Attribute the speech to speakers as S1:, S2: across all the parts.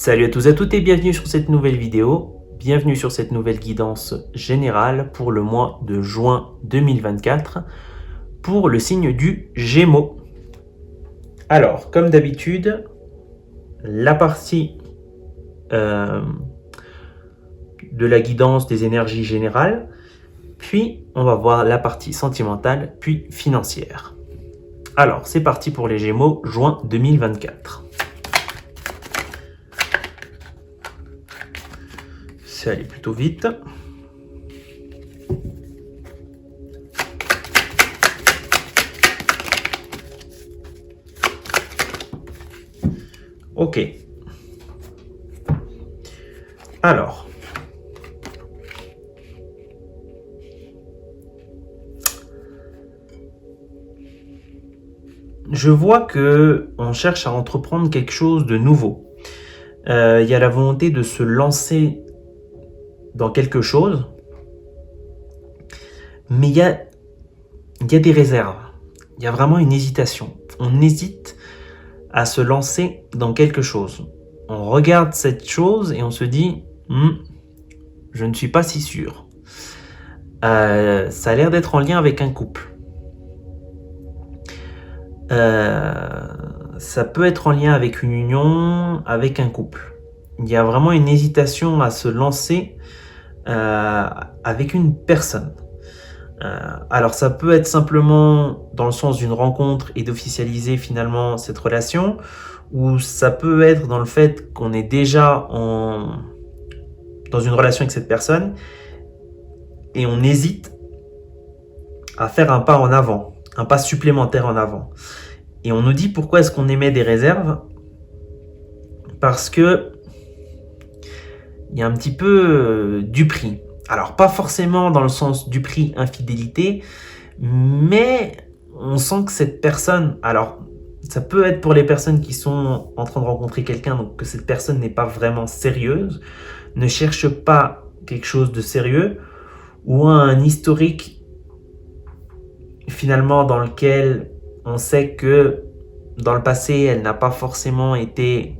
S1: Salut à tous et à toutes et bienvenue sur cette nouvelle vidéo. Bienvenue sur cette nouvelle guidance générale pour le mois de juin 2024 pour le signe du Gémeaux. Alors, comme d'habitude, la partie de la guidance des énergies générales, puis on va voir la partie sentimentale, puis financière. Alors, c'est parti pour les Gémeaux, juin 2024. C'est allé plutôt vite. Ok. Alors. Je vois que on cherche à entreprendre quelque chose de nouveau. Il y a la volonté de se lancer dans quelque chose, mais il y a des réserves. Il y a vraiment une hésitation. On hésite à se lancer dans quelque chose. On regarde cette chose et on se dit je ne suis pas si sûr. Ça a l'air d'être en lien avec un couple. Ça peut être en lien avec une union, avec un couple. Il y a vraiment une hésitation à se lancer avec une personne. Alors ça peut être simplement dans le sens d'une rencontre et d'officialiser finalement cette relation, ou ça peut être dans le fait qu'on est déjà dans une relation avec cette personne et on hésite à faire un pas en avant, un pas supplémentaire en avant. Et on nous dit pourquoi est-ce qu'on émet des réserves? Parce que il y a un petit peu du prix. Alors, pas forcément dans le sens du prix infidélité, mais on sent que cette personne, alors ça peut être pour les personnes qui sont en train de rencontrer quelqu'un, donc que cette personne n'est pas vraiment sérieuse, ne cherche pas quelque chose de sérieux, ou un historique finalement dans lequel on sait que dans le passé, elle n'a pas forcément été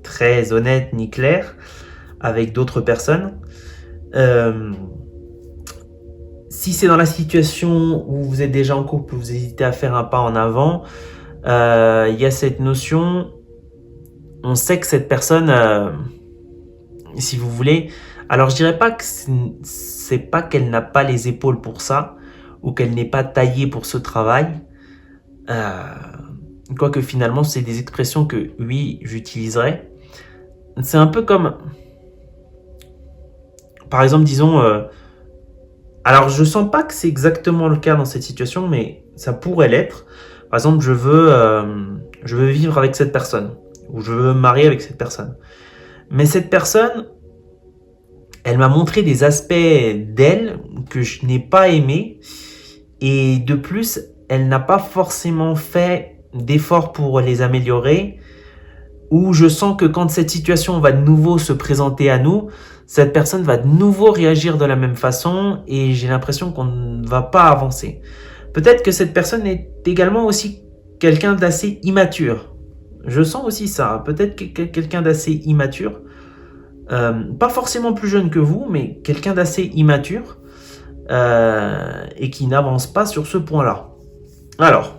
S1: très honnête ni claire avec d'autres personnes. Si c'est dans la situation où vous êtes déjà en couple, vous hésitez à faire un pas en avant, il y a cette notion, on sait que cette personne, si vous voulez, alors je dirais pas que c'est pas qu'elle n'a pas les épaules pour ça, ou qu'elle n'est pas taillée pour ce travail, quoique finalement c'est des expressions que oui, j'utiliserais. C'est un peu comme, par exemple, disons, alors je sens pas que c'est exactement le cas dans cette situation, mais ça pourrait l'être. Par exemple, je veux vivre avec cette personne, ou je veux me marier avec cette personne. Mais cette personne, elle m'a montré des aspects d'elle que je n'ai pas aimés, et de plus, elle n'a pas forcément fait d'efforts pour les améliorer, ou je sens que quand cette situation va de nouveau se présenter à nous, cette personne va de nouveau réagir de la même façon et j'ai l'impression qu'on ne va pas avancer. Peut-être que cette personne est également aussi quelqu'un d'assez immature. Je sens aussi ça, peut-être quelqu'un d'assez immature. Pas forcément plus jeune que vous, mais quelqu'un d'assez immature et qui n'avance pas sur ce point-là. Alors,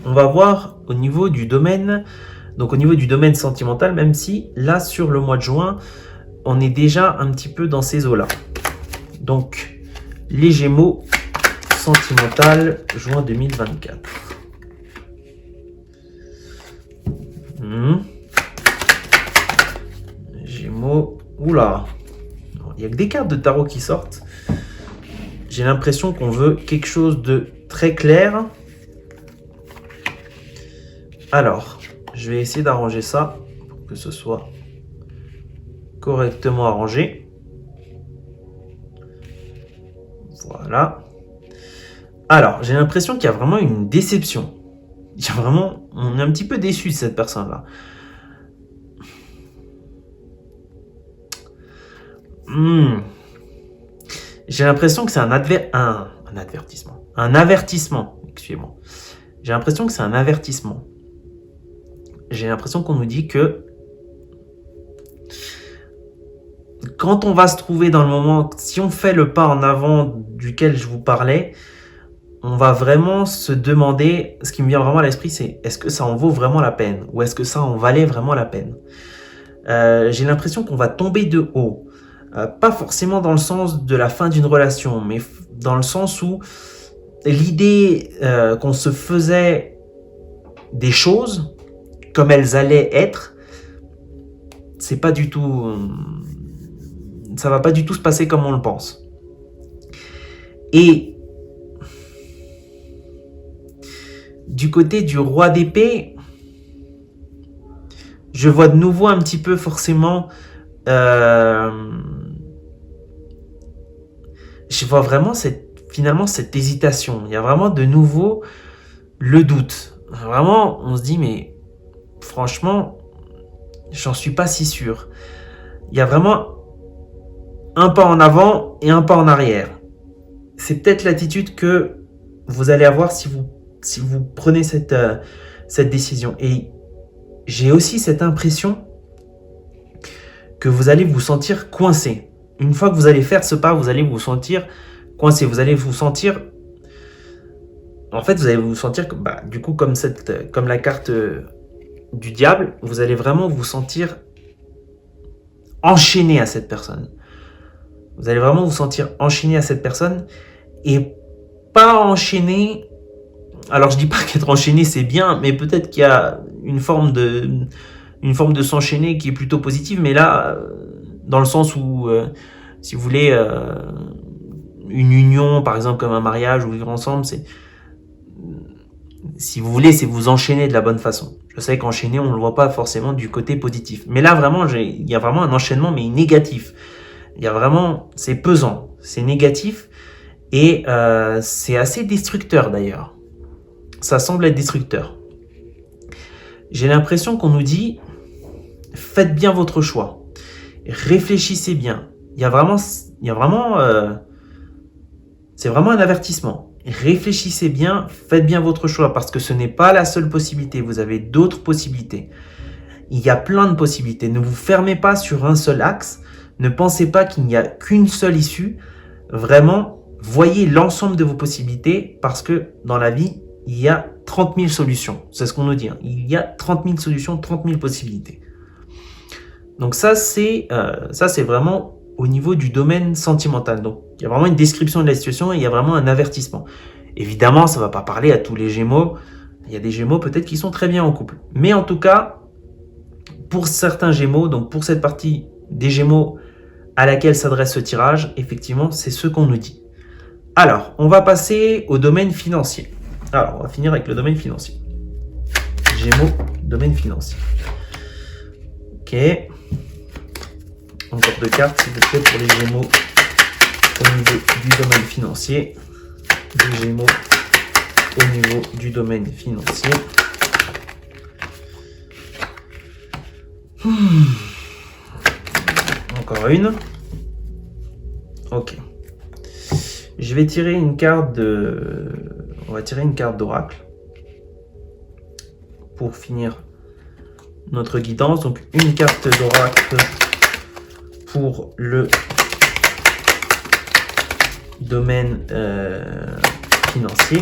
S1: on va voir au niveau du domaine, donc au niveau du domaine sentimental, même si là sur le mois de juin, on est déjà un petit peu dans ces eaux-là. Donc, les Gémeaux sentimental, juin 2024. Gémeaux, oula, il n'y a que des cartes de tarot qui sortent. J'ai l'impression qu'on veut quelque chose de très clair. Alors, je vais essayer d'arranger ça pour que ce soit correctement arrangé. Voilà. Alors, j'ai l'impression qu'il y a vraiment une déception. On est un petit peu déçu de cette personne-là. J'ai l'impression que c'est un avertissement. Un avertissement, excusez-moi. J'ai l'impression que c'est un avertissement. J'ai l'impression qu'on nous dit que quand on va se trouver dans le moment, si on fait le pas en avant duquel je vous parlais, on va vraiment se demander, ce qui me vient vraiment à l'esprit, c'est est-ce que ça en vaut vraiment la peine? Ou est-ce que ça en valait vraiment la peine? J'ai l'impression qu'on va tomber de haut. Pas forcément dans le sens de la fin d'une relation, mais dans le sens où l'idée qu'on se faisait des choses comme elles allaient être, c'est pas du tout... ça va pas du tout se passer comme on le pense. Et du côté du roi d'épée, je vois de nouveau un petit peu forcément... je vois vraiment finalement cette hésitation. Il y a vraiment de nouveau le doute. Vraiment, on se dit, mais franchement, j'en suis pas si sûr. Il y a vraiment un pas en avant et un pas en arrière. C'est peut-être l'attitude que vous allez avoir si vous prenez cette décision. Et j'ai aussi cette impression que vous allez vous sentir coincé. Une fois que vous allez faire ce pas, vous allez vous sentir coincé. Vous allez vous sentir... En fait, vous allez vous sentir, du coup, comme la carte du diable, vous allez vraiment vous sentir enchaîné à cette personne. Vous allez vraiment vous sentir enchaîné à cette personne et pas enchaîné. Alors, je dis pas qu'être enchaîné, c'est bien, mais peut-être qu'il y a une forme de s'enchaîner qui est plutôt positive, mais là, dans le sens où, si vous voulez, une union, par exemple, comme un mariage ou vivre ensemble, si vous voulez, c'est vous enchaîner de la bonne façon. Je sais qu'enchaîner, on ne le voit pas forcément du côté positif. Mais là, vraiment, il y a vraiment un enchaînement, mais négatif. Il y a vraiment, c'est pesant, c'est négatif et c'est assez destructeur d'ailleurs. Ça semble être destructeur. J'ai l'impression qu'on nous dit, faites bien votre choix, réfléchissez bien. C'est vraiment un avertissement. Réfléchissez bien, faites bien votre choix parce que ce n'est pas la seule possibilité. Vous avez d'autres possibilités. Il y a plein de possibilités. Ne vous fermez pas sur un seul axe. Ne pensez pas qu'il n'y a qu'une seule issue. Vraiment, voyez l'ensemble de vos possibilités parce que dans la vie, il y a 30 000 solutions. C'est ce qu'on nous dit. Il y a 30 000 solutions, 30 000 possibilités. Donc ça, c'est vraiment au niveau du domaine sentimental. Donc, il y a vraiment une description de la situation et il y a vraiment un avertissement. Évidemment, ça ne va pas parler à tous les Gémeaux. Il y a des Gémeaux peut-être qui sont très bien en couple. Mais en tout cas, pour certains Gémeaux, donc pour cette partie des Gémeaux à laquelle s'adresse ce tirage, effectivement, c'est ce qu'on nous dit. Alors, on va passer au domaine financier. Alors, on va finir avec le domaine financier. Gémeaux, domaine financier. Ok. Encore deux cartes, s'il vous plaît, pour les Gémeaux au niveau du domaine financier. Les Gémeaux au niveau du domaine financier. Encore une. Ok. Je vais tirer une carte on va tirer une carte d'oracle pour finir notre guidance. Donc une carte d'oracle pour le domaine financier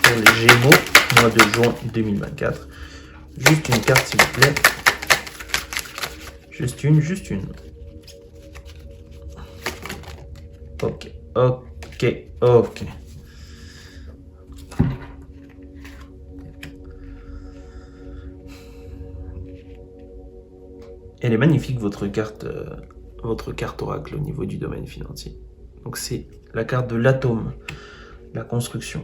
S1: pour les Gémeaux, mois de juin 2024. Juste une carte s'il vous plaît. Juste une. Ok. Elle est magnifique votre carte oracle au niveau du domaine financier. Donc c'est la carte de l'atome, la construction.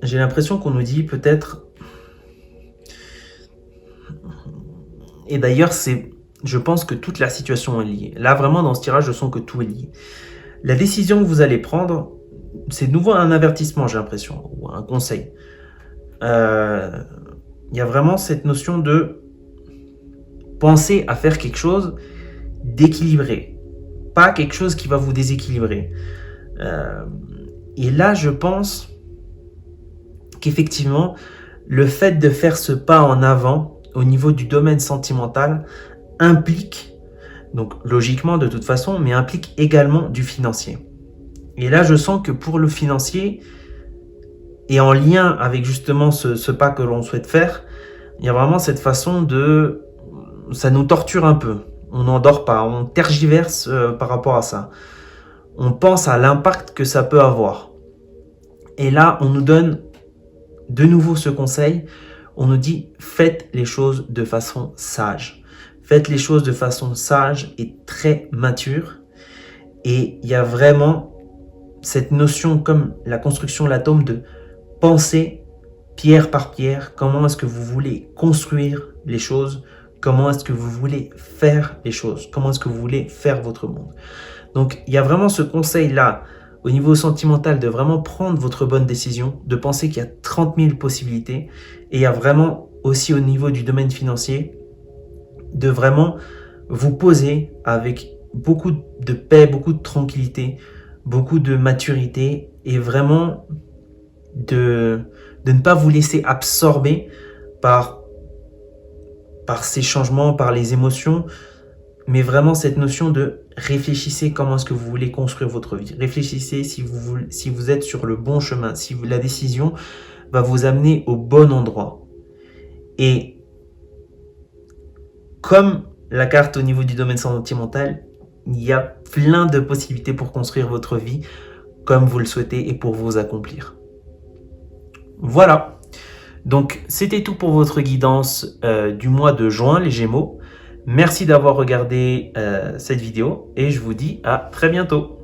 S1: J'ai l'impression qu'on nous dit peut-être, et d'ailleurs je pense que toute la situation est liée. Là vraiment dans ce tirage je sens que tout est lié. La décision que vous allez prendre, c'est de nouveau un avertissement j'ai l'impression, ou un conseil. Il y a vraiment cette notion de penser à faire quelque chose d'équilibré, pas quelque chose qui va vous déséquilibrer. Et là, je pense qu'effectivement, le fait de faire ce pas en avant au niveau du domaine sentimental implique donc logiquement de toute façon, mais implique également du financier. Et là, je sens que pour le financier, et en lien avec justement ce pas que l'on souhaite faire, il y a vraiment cette façon de... Ça nous torture un peu. On n'endort pas, on tergiverse par rapport à ça. On pense à l'impact que ça peut avoir. Et là, on nous donne de nouveau ce conseil. On nous dit, faites les choses de façon sage. Faites les choses de façon sage et très mature. Et il y a vraiment cette notion, comme la construction de l'atome, de penser pierre par pierre, comment est-ce que vous voulez construire les choses, comment est-ce que vous voulez faire les choses, comment est-ce que vous voulez faire votre monde. Donc, il y a vraiment ce conseil-là, au niveau sentimental, de vraiment prendre votre bonne décision, de penser qu'il y a 30 000 possibilités, et il y a vraiment aussi au niveau du domaine financier, de vraiment vous poser avec beaucoup de paix, beaucoup de tranquillité, beaucoup de maturité, et vraiment de ne pas vous laisser absorber par ces changements, par les émotions, mais vraiment cette notion de réfléchissez comment est-ce que vous voulez construire votre vie. Réfléchissez si vous êtes sur le bon chemin, si la décision va vous amener au bon endroit. Et comme la carte au niveau du domaine sentimental, il y a plein de possibilités pour construire votre vie comme vous le souhaitez et pour vous accomplir. Voilà. Donc, c'était tout pour votre guidance du mois de juin, les Gémeaux. Merci d'avoir regardé cette vidéo et je vous dis à très bientôt.